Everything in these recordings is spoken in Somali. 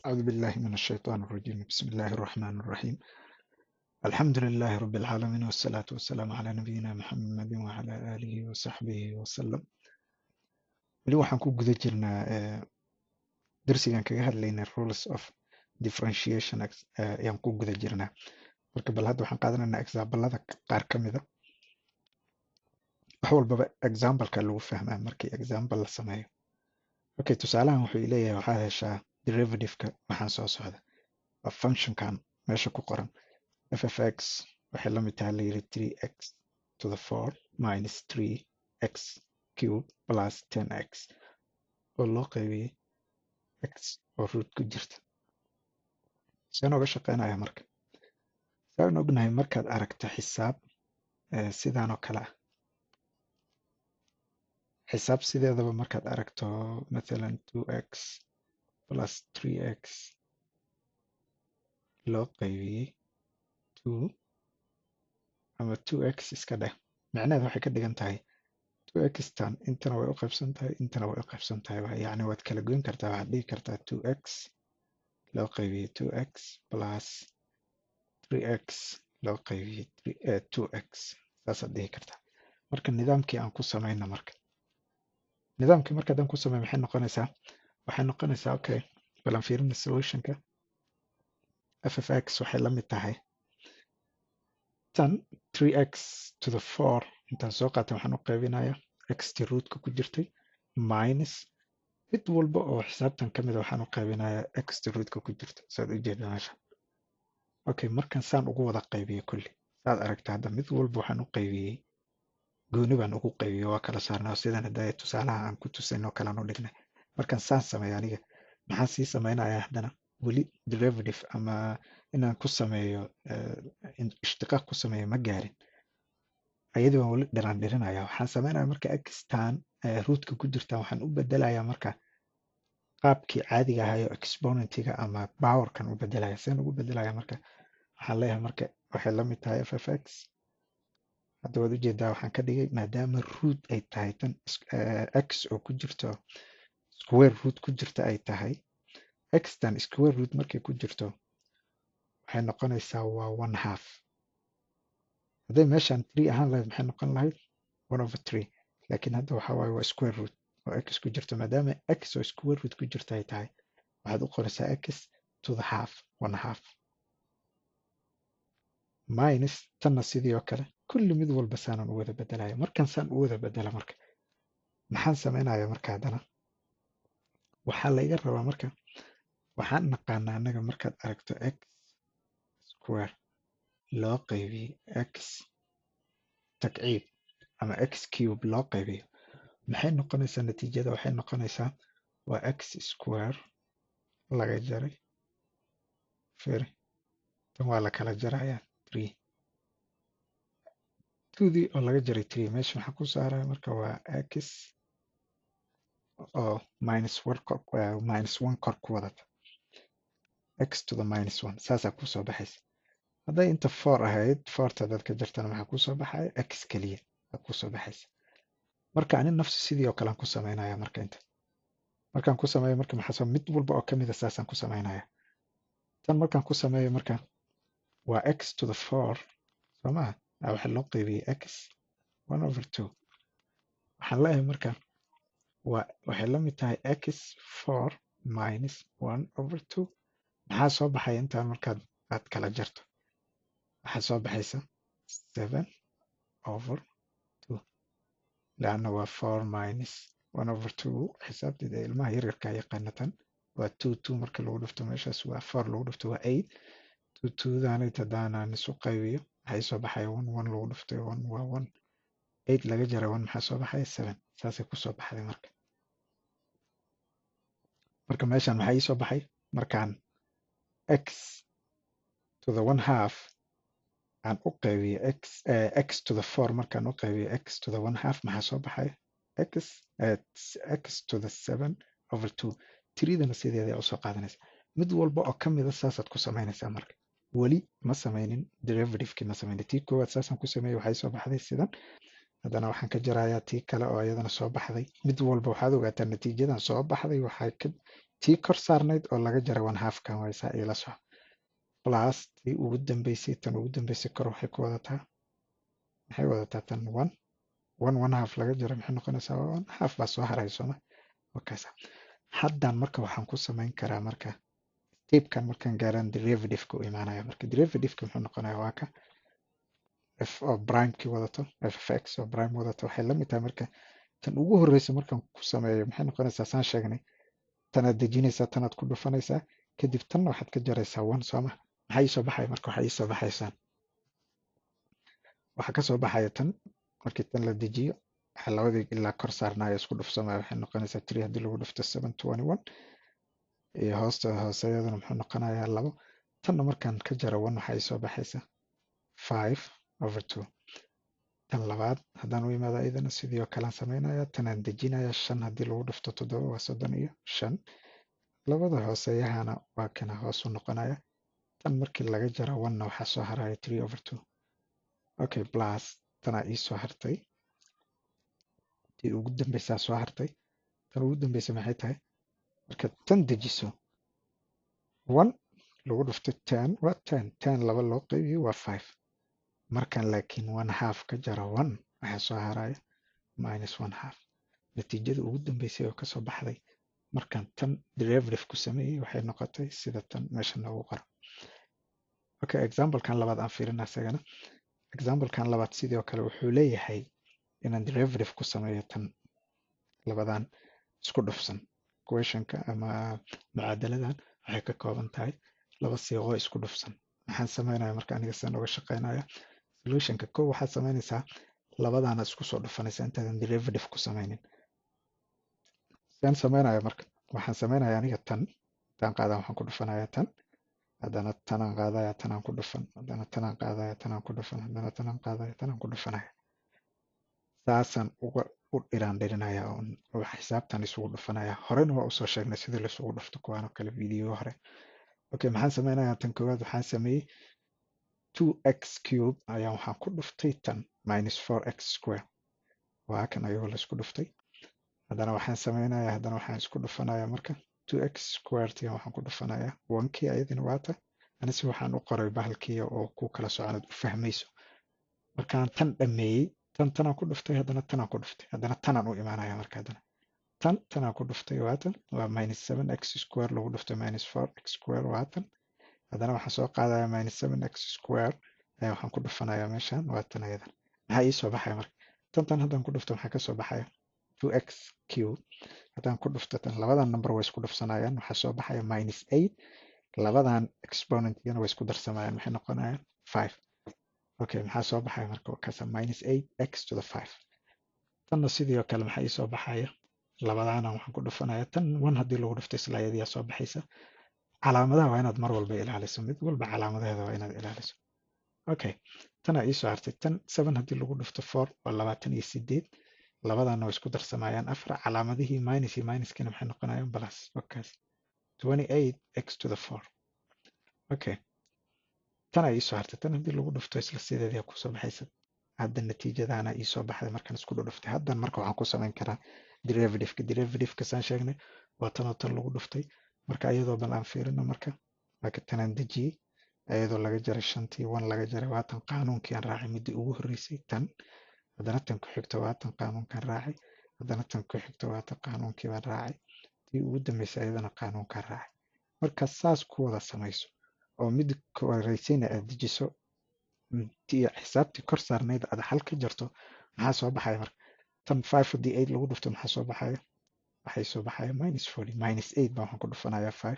أعوذ بالله من الشيطان الرجيم بسم الله الرحمن الرحيم الحمد لله رب العالمين والصلاة والسلام على نبينا محمد وعلى آله وصحبه وسلم weli waxaan ku guda jirnaa darsigan kaga hadlaynay rules of differentiation ayaan ku guda jirnaa marka bal hadda waxaan qaadanaynaa examplada qaar ka mida wax walbaba exampleka lagu fahmaa markii example la sameeyo okay tusaalahan wuxuu leeyahay waxaad heshaa derivative-ka waxaan soo socda waa functionkan meesha ku qoran f of x waxay la mid tahay la yidhi 3x to the 4 minus 3x cube plus 10x oo loo qaybiyey x oo root ku jirta saan oga shaqeynaya marka saan ognahay markaad aragto xisaab sidaan oo kale ah xisaab sideedaba markaad aragto mathalan 2x plus 3x loo qaybiyey 2 ama 2x iska dheh macnaheedu waxay ka dhigan tahay 2x tan intana way u qaybsan tahay intana way u qaybsan tahay yacni waad kala goyn kartaa waxaad dhihi kartaa 2x loo qaybiyey 2x plus 3x loo qaybiyey 2x saasaad dhihi kartaa marka nidaamkii aan ku samayna marka nidaamkii marka haddaan ku samay maxay noqonaysaa okay bal aan fiirina solutionka f of x waxay la mid tahay tan 3x to the 4 intaan soo qaatay waxaan u qaybinayaa xt rootka ku jirtay minus mid walba oo xisaabtan ka mid a waxaan u qaybinayaa xt rootka ku jirta saad u jeeda meesha okay markan saan ugu wada qaybiyey kulli saad aragta hadda mid walba waxaan u qaybiyey gooni baan ugu qaybiyey waa kala saarnaa sidan hadda tusaalaha aan ku tusayn oo kale aan u dhignay markan saan sameeyo aniga maxaan sii samaynayaa haddana weli derivative ama inaan ku sameeyo ishtiqaaq ku sameeyo ma gaarin ayadii baan weli dhiraandhirinaya waxaan sameynaya marka xtan rootka ku jirta waxaan u bedelayaa marka qaabkii caadiga ahayo exponentiga ama powerkan u bedelaya seen ugu bedelaya marka waxaan leeyahay marka waxay la mid tahay f of x hadda waad ujeedaa waxaan ka dhigay maadaama root ay tahay tan x oo ku jirto square root ku jirta ay tahay xtan square root markay ku jirto waxay noqonaysaa waa 1/2 hadday meeshaan 3 ahaan lahayd maxay noqon lahayd 1/3 laakiin hadda waxa waaye waa square root oo x ku jirto maadaama x oo square root ku jirta ay tahay waxaad u qoraysaa x to the half 1/2 minus tanna sidii oo kale kulli mid walba saanan u wada bedelaya markan saan u wada bedela marka maxaan sameynaya marka haddana waxaa layga rabaa marka waxaan naqaanaa annaga markaad aragto x square loo qaybiyey x takciib ama x cube loo qaybiyo maxay noqonaysaa natiijada waxay noqonaysaa waa x square laga jaray firi tan waa la kala jarayaa 3 2dii oo laga jaray 3 meesha maxaa ku saaraya marka waa x oo minus 1 kor ku wadata x to the minus 1 saasaa kusoo baxaysa hadday inta 4 ahayd 4ta dad ka jartana maxaa kusoo baxaya x keliya aa kusoo baxaysa marka ani nafsi sidii oo kale aan ku samaynaya marka inta markaan ku sameeyo marka maxaa mid walba oo kamid a saasaan ku samaynaya tan markaan ku sameeyo marka waa x to the 4 soo maha waxa loo qaybiyey x 1/2 waxaan leeyahay marka waxay la mid tahay x 4 minus 1/2 maxaa soo baxaya intaan markaad aad kala jarto waxaa soo baxaysa 7/2 laanna waa 4 minus 1/2 xisaabteeda ilmaha yaryarka yaqaanatan waa 2 marka lagu dhufto meeshaas waa 4 lagu dhufto waa 8 2daanay tadaanaan isu qaybiyo waxay soo baxaya 1 lagu dhuftay 1 waa 1 8 laga jaray 1 maxaa soo baxaya 7 saasay ku soo baxday marka meeshaan maxaa ii soo baxay markaan x to the 1/2 aan u qaybiyo x to the 4 markaan u qaybiyo x to the 1/2 maxaa soo baxay x to the 7/2 tiridana sideeda usoo qaadanaysa mid walba oo ka mida saasaad ku samaynaysaa marka weli ma samaynin derivative-kii ma samaynin tii koowaad saasaan ku sameeyey waxay soo baxday sidan haddana waxaan ka jarayaa tii kale oo iyadana soo baxday mid walba waxaad ogaataa natiijadan soo baxday waxay ka tii kor saarnayd oo laga jaray 1/2 kan waysaa ila soco plus tii ugu dambeysay tan ugu dambeysay kor waxay ku wadataa maxay wadataa tan 1 1/2 laga jaray maxay noqonaysaa 1/2 baa soo haray sooma wakaasa haddan marka waxaan ku samayn karaa marka stepkan markaan gaaraan derivative-ka u imaanaya marka derivative-ka muxuu noqonayaa waa ka f oo prime-kii wadato f of x oo prime wadato waxay la mid tahay marka tan ugu horreysa markaan ku sameeyo maxay noqonaysaa saan sheegnay tanaad dejinaysaa tanaad ku dhufanaysaa kadib tanna waxaad ka jaraysaa 1 sooma maxaa ii soo baxaya marka waxaa ii soo baxaysaan waxaa kasoo baxaya tan markii tan la dejiyo waxaa labadii ilaa kor saarnaayo isku dhufsamaya waxay noqonaysaa 3 haddii lagu dhufto 721 iyo hooseyaduna muxuu noqonayaa 2 tanna markaan ka jaro 1 waxaa ii soo baxaysa 5/2 tan labaad haddaan u imaado iyadana sidii oo kalean sameynaya tanaan dejinaya 5 haddii lagu dhufto 7 waa 35 labada hooseyahana waa kana hoos u noqonaya tan markii laga jaro 1na waxaa soo haraya 3/2 okay plus tanaa ii soo hartay tii ugu dambeysaa soo hartay tan ugu dambeysa maxay tahay marka tan dejiso 1 lagu dhufto 10 waa 10 laba loo qaybiyo waa 5 markaan laakiin 1/2 ka jaro 1 waxaa soo haraya -1/2 natiijada ugu dambeysay oo kasoo baxday markaan tan derivative ku sameeyey waxay noqotay sida tan meesha noogu qoran okay example-kan labaad aan fiirina isagana example-kan labaad sidoo kale wuxuu leeyahay inaan derivative ku sameeyo tan labadan isku dhufsan equation-ka ama mucaadaladan waxay ka kooban tahay laba siiqo isku dhufsan maxaan sameynaya marka aniga sidaan uga shaqeynaya solution-ka kow waxaad sameynaysaa labadaana isku soo dhufanaysaa intaadan derivative ku sameynin sidaan sameynaya marka waxaan sameynaya aniga tan intaan qaadan waxaan ku dhufanayaa tan haddana tanaan qaadaya tanaan ku dhufan haddana tanaan qaadaya tanaan ku dhufan haddana tanaan qaadaya tanaan ku dhufanaya saasaan u dhiraandhirinaya oo xisaabtan isugu dhufanaya horena waa usoo sheegnay sidii laisugu dhufto kuwaan oo kale video hore okay maxaan sameynayaa tan koowaad waxaan sameeyey 2x cube ayaan waxaan ku dhuftay tan -4x square waa kan ayagoo la isku dhuftay haddana waxaan sameynaya haddana waxaan isku dhufanaya marka 2x squared ayaan waxaan ku dhufanaya 1kii ayadina waata anise waxaan u qoray bahalkii oo ku kala soconaad u fahmayso markaan tan dhameeyey tanaan ku dhuftay haddana tanaan ku dhuftay haddana tanaan u imaanaya marka haddana tanaan ku dhuftay waatan waa -7x square lagu dhuftay -4x square waatan haddana waxaan soo qaadaya -7x square ayaa waxaan ku dhufanaya meeshan waatan ayadan maxaa ii soo baxaya marka tan haddaan ku dhufto maxaa kasoo baxaya 2x cube haddaan ku dhufto tan labadan number way isku dhufsanayaan waxaa soo baxaya -8 labadan exponent-yana way isku darsamayaan maxay noqonayaan 5 okay maxaa soo baxaya marka kaasa -8x to the 5 tanna sidii oo kale maxaa ii soo baxaya labadaana waxaan ku dhufanaya tan 1 haddii lagu dhufto isla iyadiyaa soo baxaysa calaamadaha waa inaad mar walba ilaaliso mid walba calaamadaheeda waa inaad ilaaliso okay tanaa ii soo hartay tan 7 haddii lagu dhufto 4 waa 28 labadaana way isku darsamayaan 4 calaamadihii minus iyo minuskina maxay noqonayaan plus wakaas 28x to the 4 okay tan ay soo hartay tan haddii lagu dhufto isla sideedii ku soo baxaysa hadda natiijadaana ii soo baxday markaan isku dhuftay haddan marka waxaan ku samayn karaa derivative-ka saan sheegnay waa tan oo tan lagu dhuftay marka iyadoo bal aan fiirino marka waa tanaan dejiyey iyadoo laga jaray 5tii 1 laga jaray waatan qaanuunkii aan raacay midii ugu horreysay tan haddana tan ku xigto waatan qaanuunkaan raacay haddana tan ku xigto waatan qaanuunkii baan raacay tii ugu dambeysay iyadana qaanuunkaan raacay marka saas ku wada samayso oo mid horeysayna aad dejiso xisaabtii kor saarnayd aad hal ka jarto maxaa soo baxaya marka tan 5 haddii 8 lagu dhufto maxaa soo baxaya waxay soo baxaya -40 -8 baan waxaan ku dhufanayaa 5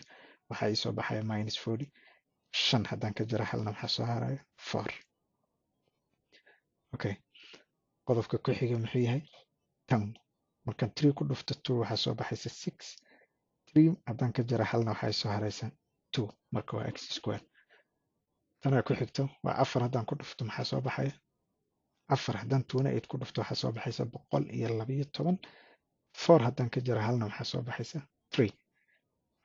waxaa ii soo baxaya -40 5 haddaan ka jaro halna maxaa soo haraya 4 okay qodobka ku xiga muxuu yahay tan markaan 3 ku dhufto 2 waxaa soo baxaysa 6 3 haddaan ka jaro halna waxay soo haraysa 2 marka waa x square tanaa ku xigto waa 4 haddaan ku dhufto maxaa soo baxaya 4 haddaan 28 ku dhufto waxaa soo baxaysa 112 4 haddaan ka jaro halna waxaa soo baxaysa 3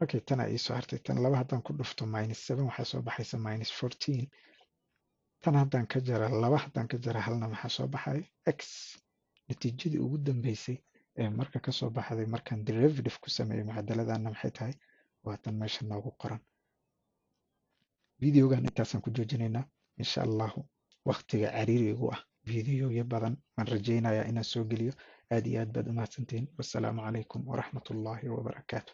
okay tanaa ii soo hartay tan 2 haddaan ku dhufto -7 waxaa soo baxaysa -14 tan haddaan ka jaro 2 haddaan ka jaro halna maxaa soo baxaya x natiijadii ugu dambeysay ee marka kasoo baxday markaan derivative ku sameeyey mucadaladana maxay tahay waa tan meesha noogu qoran. Videogan intaasaan ku joojinaynaa insha allahu. Waqtiga cariirigu ah videoyo badan waan rajaynayaa inaan soo geliyo. aad iyo aad baad u mahadsantihiin. wassalaamu calaykum waraxmatullaahi wabarakaatu.